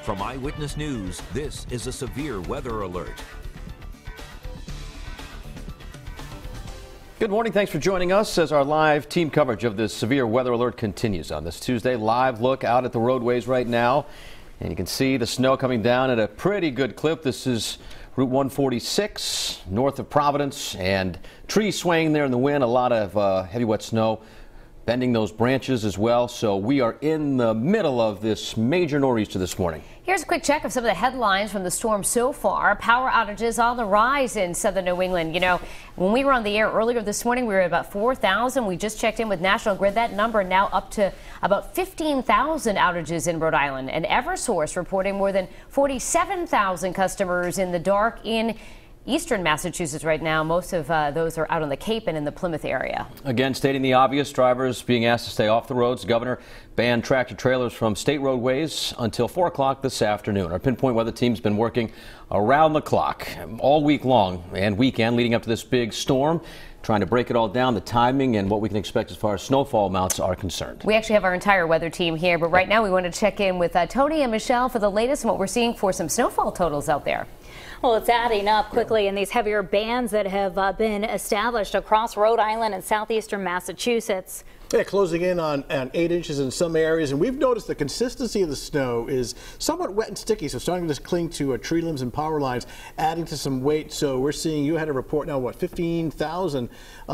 From Eyewitness News, this is a severe weather alert. Good morning. Thanks for joining us as our live team coverage of this severe weather alert continues on this Tuesday. Live look out at the roadways right now. And you can see the snow coming down at a pretty good clip. This is Route 146 north of Providence, and trees swaying there in the wind. A lot of heavy wet snow bending those branches as well. So we are in the middle of this major nor'easter this morning. Here's a quick check of some of the headlines from the storm so far. Power outages on the rise in southern New England. You know, when we were on the air earlier this morning, we were at about 4,000. We just checked in with National Grid. That number now up to about 15,000 outages in Rhode Island. And Eversource reporting more than 47,000 customers in the dark in eastern Massachusetts right now. Most of those are out on the Cape and in the Plymouth area. Again, stating the obvious, drivers being asked to stay off the roads. The governor banned tractor trailers from state roadways until 4 o'clock this afternoon. Our Pinpoint weather team's been working around the clock all week long and weekend leading up to this big storm, trying to break it all down, the timing and what we can expect as far as snowfall amounts are concerned. We actually have our entire weather team here, but right now we want to check in with Tony and Michelle for the latest and what we're seeing for some snowfall totals out there. Well, it's adding up quickly in these heavier bands that have been established across Rhode Island and southeastern Massachusetts. Yeah, closing in on 8 inches in some areas, and we've noticed the consistency of the snow is somewhat wet and sticky, so starting to cling to tree limbs and power lines, adding to some weight. So we're seeing, you had a report now, what, 15,000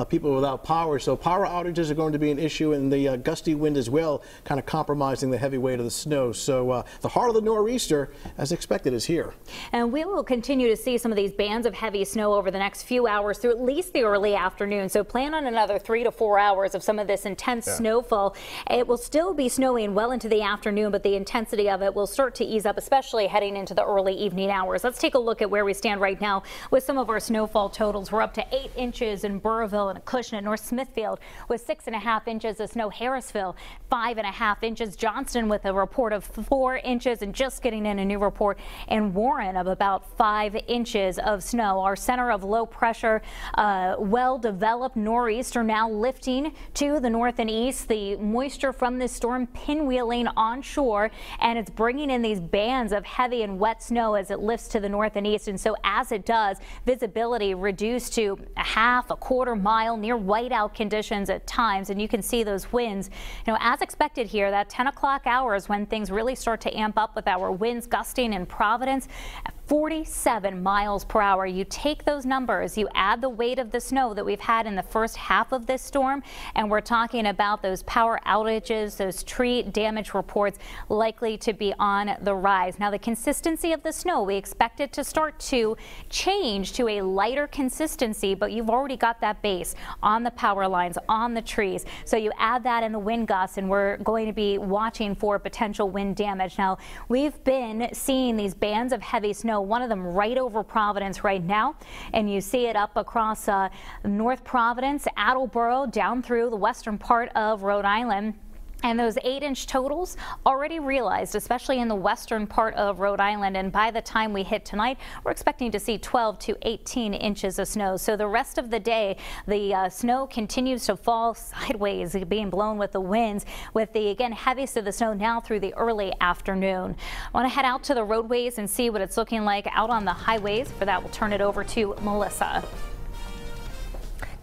people without power. So power outages are going to be an issue, and the gusty wind as well, kind of compromising the heavy weight of the snow. So the heart of the nor'easter, as expected, is here. And we will continue to see some of these bands of heavy snow over the next few hours through at least the early afternoon. So plan on another 3 to 4 hours of some of this intense snowfall. It will still be snowing well into the afternoon, but the intensity of it will start to ease up, especially heading into the early evening hours. Let's take a look at where we stand right now with some of our snowfall totals. We're up to 8 inches in Burrillville and Acushnet, North Smithfield with 6.5 inches of snow. Harrisville 5.5 inches. Johnston with a report of 4 inches, and just getting in a new report in Warren of about 5 inches of snow. Our center of low pressure, well-developed nor'easter now lifting to the north and east. The moisture from this storm pinwheeling onshore, and it's bringing in these bands of heavy and wet snow as it lifts to the north and east. And so as it does, visibility reduced to a quarter mile, near whiteout conditions at times. And you can see those winds, you know, as expected here. That 10 o'clock hour is when things really start to amp up with our winds gusting in Providence at 47 miles per hour. You take those numbers, you add the weight of the snow that we've had in the first half of this storm, and we're talking about those power outages, those tree damage reports likely to be on the rise. Now, the consistency of the snow, we expect it to start to change to a lighter consistency, but you've already got that base on the power lines, on the trees. So you add that in the wind gusts, and we're going to be watching for potential wind damage. Now, we've been seeing these bands of heavy snow, one of them right over Providence right now, and you see it up across North Providence, Attleboro, down through the western part of Rhode Island. And those 8-inch totals already realized, especially in the western part of Rhode Island. And by the time we hit tonight, we're expecting to see 12 to 18 inches of snow. So the rest of the day, the snow continues to fall sideways, being blown with the winds, with the, again, heaviest of the snow now through the early afternoon. I want to head out to the roadways and see what it's looking like out on the highways. For that, we'll turn it over to Melissa.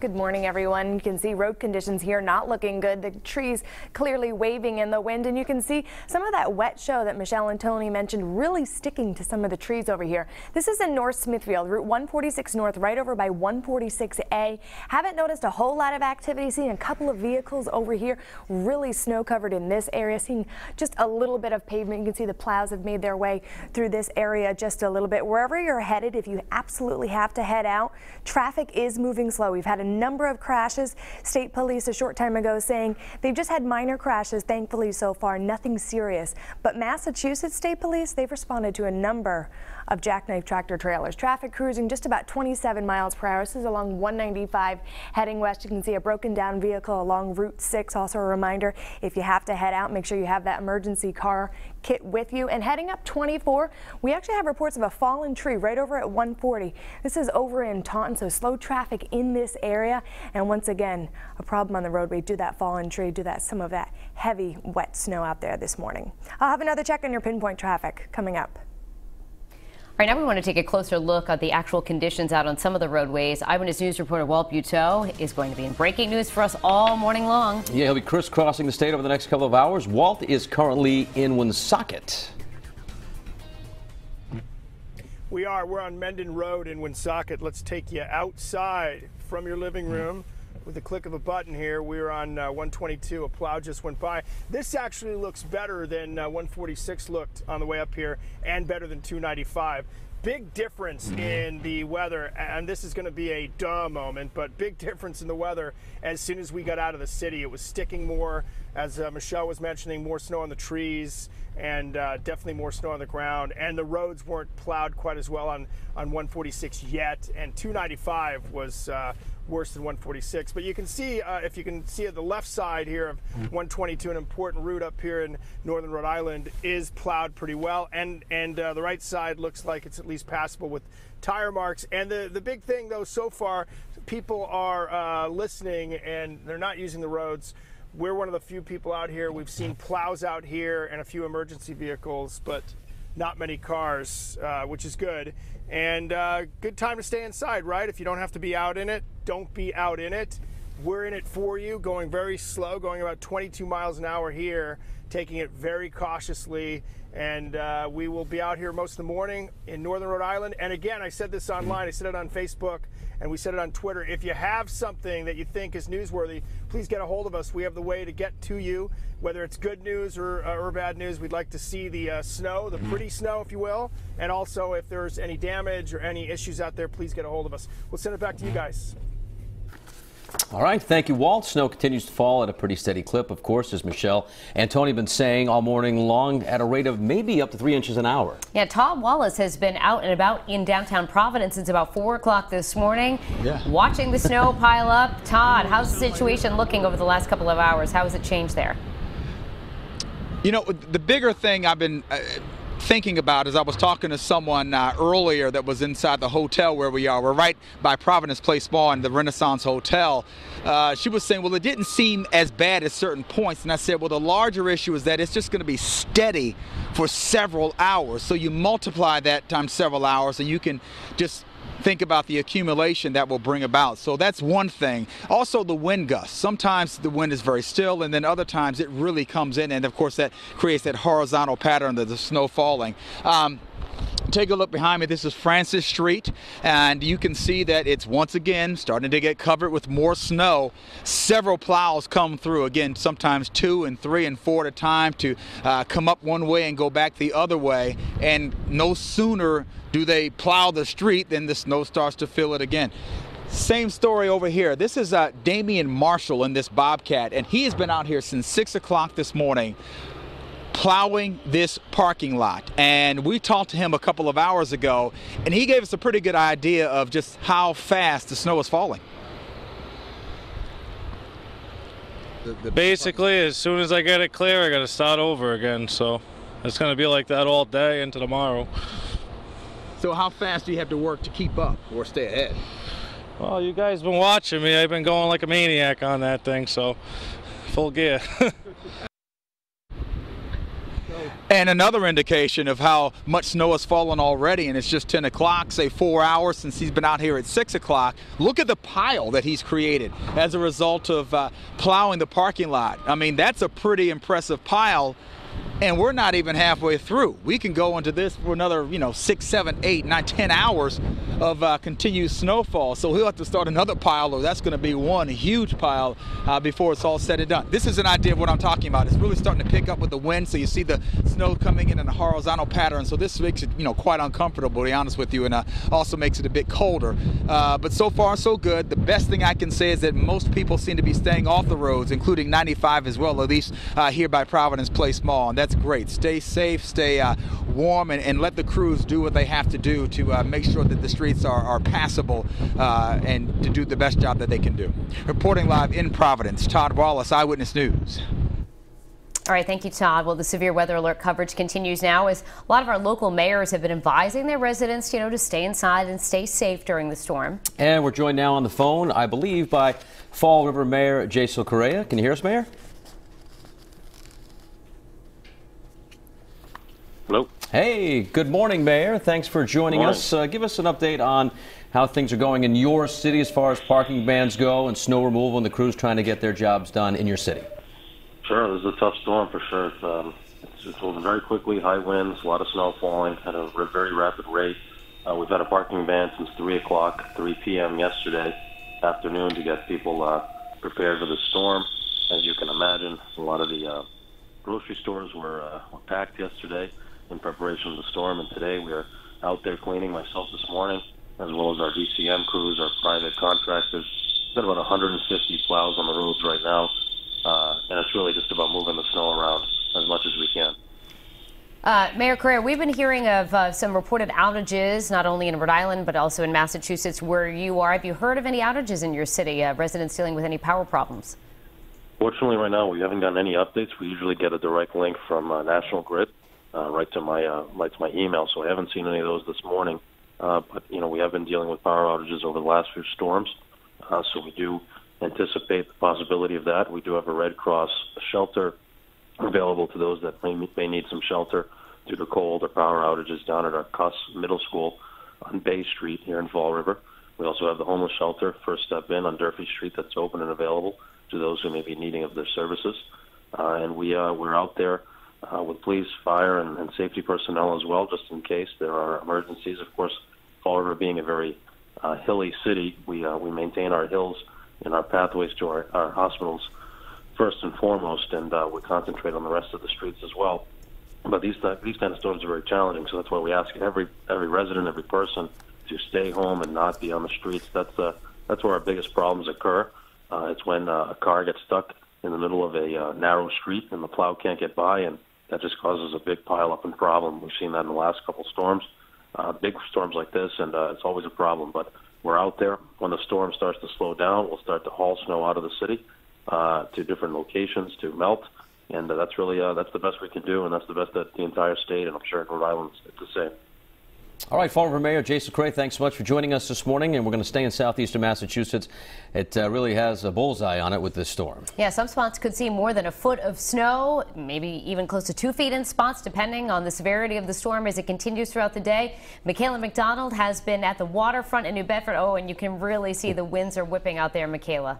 Good morning, everyone. You can see road conditions here not looking good. The trees clearly waving in the wind, and you can see some of that wet show that Michelle and Tony mentioned really sticking to some of the trees over here. This is in North Smithfield, Route 146 North, right over by 146A. Haven't noticed a whole lot of activity. Seeing a couple of vehicles over here, really snow covered in this area. Seeing just a little bit of pavement. You can see the plows have made their way through this area just a little bit. Wherever you're headed, if you absolutely have to head out, traffic is moving slow. We've had a number of crashes. State police a short time ago saying they've just had minor crashes, thankfully so far, nothing serious. But Massachusetts State Police, they've responded to a number of jackknife tractor trailers. Traffic cruising just about 27 miles per hour. This is along 195 heading west. You can see a broken down vehicle along Route 6. Also a reminder, if you have to head out, make sure you have that emergency car kit with you. And heading up 24, we actually have reports of a fallen tree right over at 140. This is over in Taunton, so slow traffic in this area. And once again, a problem on the roadway due to that fallen tree, due to some of that heavy, wet snow out there this morning. I'll have another check on your Pinpoint traffic coming up. All right, now we want to take a closer look at the actual conditions out on some of the roadways. Eyewitness News reporter Walt Buteau is going to be in breaking news for us all morning long. Yeah, he'll be crisscrossing the state over the next couple of hours. Walt is currently in Woonsocket. We're on Mendon Road in Woonsocket. Let's take you outside from your living room. With the click of a button here, we're on 122. A plow just went by. This actually looks better than 146 looked on the way up here, and better than 295. Big difference in the weather, and this is going to be a duh moment, but big difference in the weather as soon as we got out of the city. It was sticking more, as Michelle was mentioning, more snow on the trees, and definitely more snow on the ground, and the roads weren't plowed quite as well on 146 yet, and 295 was worse than 146. But you can see, if you can see at the left side here of 122, an important route up here in northern Rhode Island is plowed pretty well, and the right side looks like it's at least passable with tire marks. And the big thing, though, so far, people are listening and they're not using the roads. We're one of the few people out here. We've seen plows out here and a few emergency vehicles, but not many cars, which is good. And good time to stay inside, right? If you don't have to be out in it, don't be out in it. We're in it for you, going very slow, going about 22 miles an hour here, taking it very cautiously. And we will be out here most of the morning in northern Rhode Island. And again, I said this online, I said it on Facebook, and we said it on Twitter. If you have something that you think is newsworthy, please get a hold of us. We have the way to get to you, whether it's good news or bad news. We'd like to see the snow, the pretty snow, if you will. And also, if there's any damage or any issues out there, please get a hold of us. We'll send it back to you guys. All right, thank you, Walt. Snow continues to fall at a pretty steady clip, of course, as Michelle and Tony have been saying all morning long, at a rate of maybe up to 3 inches an hour. Yeah, Todd Wallace has been out and about in downtown Providence since about 4 o'clock this morning, watching the snow pile up. Todd, how's the situation looking over the last couple of hours? How has it changed there? You know, the bigger thing I've been thinking about is I was talking to someone earlier that was inside the hotel where we are. We're right by Providence Place Mall and the Renaissance Hotel. She was saying, well, it didn't seem as bad at certain points. And I said, well, the larger issue is that it's just going to be steady for several hours. So you multiply that times several hours and you can just think about the accumulation that will bring about. So that's one thing. Also, the wind gusts. Sometimes the wind is very still, and then other times it really comes in, and of course that creates that horizontal pattern of the snow falling. Take a look behind me. This is Francis Street, and you can see that it's once again starting to get covered with more snow. Several plows come through, again, sometimes 2 and 3 and 4 at a time, to come up one way and go back the other way. And no sooner do they plow the street than the snow starts to fill it again. Same story over here. This is Damian Marshall in this Bobcat, and he has been out here since 6 o'clock this morning plowing this parking lot. And we talked to him a couple of hours ago, and he gave us a pretty good idea of just how fast the snow is falling. Basically, as soon as I get it clear, I got to start over again. So it's going to be like that all day into tomorrow. So how fast do you have to work to keep up or stay ahead? Well, you guys been watching me. I've been going like a maniac on that thing, so full gear. And another indication of how much snow has fallen already, and it's just 10 o'clock, say 4 hours since he's been out here at 6 o'clock. Look at the pile that he's created as a result of plowing the parking lot. I mean, that's a pretty impressive pile. And we're not even halfway through. We can go into this for another, 6, 7, 8, 9, 10 hours of continued snowfall. So he'll have to start another pile, or that's going to be one huge pile before it's all said and done. This is an idea of what I'm talking about. It's really starting to pick up with the wind, so you see the snow coming in a horizontal pattern. So this makes it, quite uncomfortable, to be honest with you, and also makes it a bit colder. But so far, so good. The best thing I can say is that most people seem to be staying off the roads, including 95 as well, at least here by Providence Place Mall. And that's great. Stay safe, stay warm, and let the crews do what they have to do to make sure that the streets are passable and to do the best job that they can do. Reporting live in Providence, Todd Wallace, Eyewitness News. All right, thank you, Todd. Well, the severe weather alert coverage continues now as a lot of our local mayors have been advising their residents, to stay inside and stay safe during the storm. And we're joined now on the phone, I believe, by Fall River Mayor Jason Correa. Can you hear us, Mayor? Hello. Hey, good morning, Mayor. Thanks for joining us. Give us an update on how things are going in your city as far as parking bans go and snow removal and the crews trying to get their jobs done in your city. Sure, this is a tough storm for sure. It's moving very quickly, high winds, a lot of snow falling at a very rapid rate. We've had a parking ban since 3 p.m. yesterday afternoon to get people prepared for the storm. As you can imagine, a lot of the grocery stores were packed yesterday in preparation of the storm, and today we are out there cleaning, myself this morning, as well as our DCM crews, our private contractors. We've got about 150 plows on the roads right now. And it's really just about moving the snow around as much as we can. Mayor Correa, we've been hearing of some reported outages, not only in Rhode Island, but also in Massachusetts, where you are. Have you heard of any outages in your city, residents dealing with any power problems? Fortunately, right now, we haven't gotten any updates. We usually get a direct link from National Grid right to my email, so I haven't seen any of those this morning. But, we have been dealing with power outages over the last few storms, so we do anticipate the possibility of that. We do have a Red Cross shelter available to those that may need some shelter due to cold or power outages down at our Cuss Middle School on Bay Street here in Fall River. We also have the homeless shelter, First Step In on Durfee Street, that's open and available to those who may be needing of their services. And we're out there with police, fire, and safety personnel as well, just in case there are emergencies. Of course, Fall River being a very hilly city, we maintain our hills in our pathways to our hospitals first and foremost, and we concentrate on the rest of the streets as well. But these kind of storms are very challenging, so that's why we ask every resident, every person to stay home and not be on the streets. That's where our biggest problems occur. It's when a car gets stuck in the middle of a narrow street and the plow can't get by, and that just causes a big pile-up and problem. We've seen that in the last couple storms, big storms like this, and it's always a problem. But we're out there. When the storm starts to slow down, we'll start to haul snow out of the city to different locations to melt, and that's the best we can do, and that's the best that the entire state, and I'm sure in Rhode Island it's the same. All right, Fall River Mayor Jason Correa, thanks so much for joining us this morning, and we're going to stay in southeastern Massachusetts. It really has a bullseye on it with this storm. Yeah, some spots could see more than a foot of snow, maybe even close to 2 feet in spots, depending on the severity of the storm as it continues throughout the day. Michaela MacDonald has been at the waterfront in New Bedford. Oh, and you can really see the winds are whipping out there, Michaela.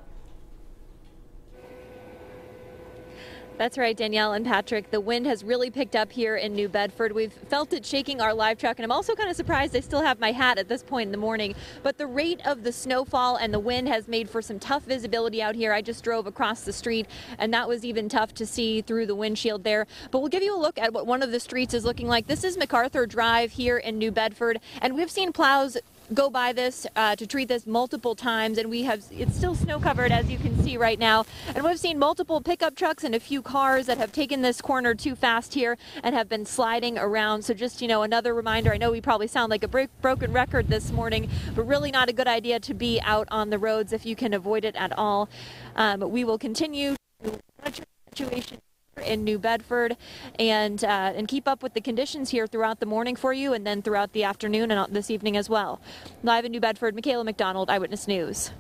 That's right, Danielle and Patrick. The wind has really picked up here in New Bedford. We've felt it shaking our live truck, and I'm also kind of surprised I still have my hat at this point in the morning. But the rate of the snowfall and the wind has made for some tough visibility out here. I just drove across the street, and that was even tough to see through the windshield there. But we'll give you a look at what one of the streets is looking like. This is MacArthur Drive here in New Bedford, and we've seen plows go by this to treat this multiple times, and it's still snow covered, as you can see right now, and we've seen multiple pickup trucks and a few cars that have taken this corner too fast here and have been sliding around. So just another reminder, I know we probably sound like a broken record this morning, but really not a good idea to be out on the roads if you can avoid it at all. We will continue to monitor the situation in New Bedford and keep up with the conditions here throughout the morning for you, and then throughout the afternoon and this evening as well. Live in New Bedford, Michaela MacDonald, Eyewitness News.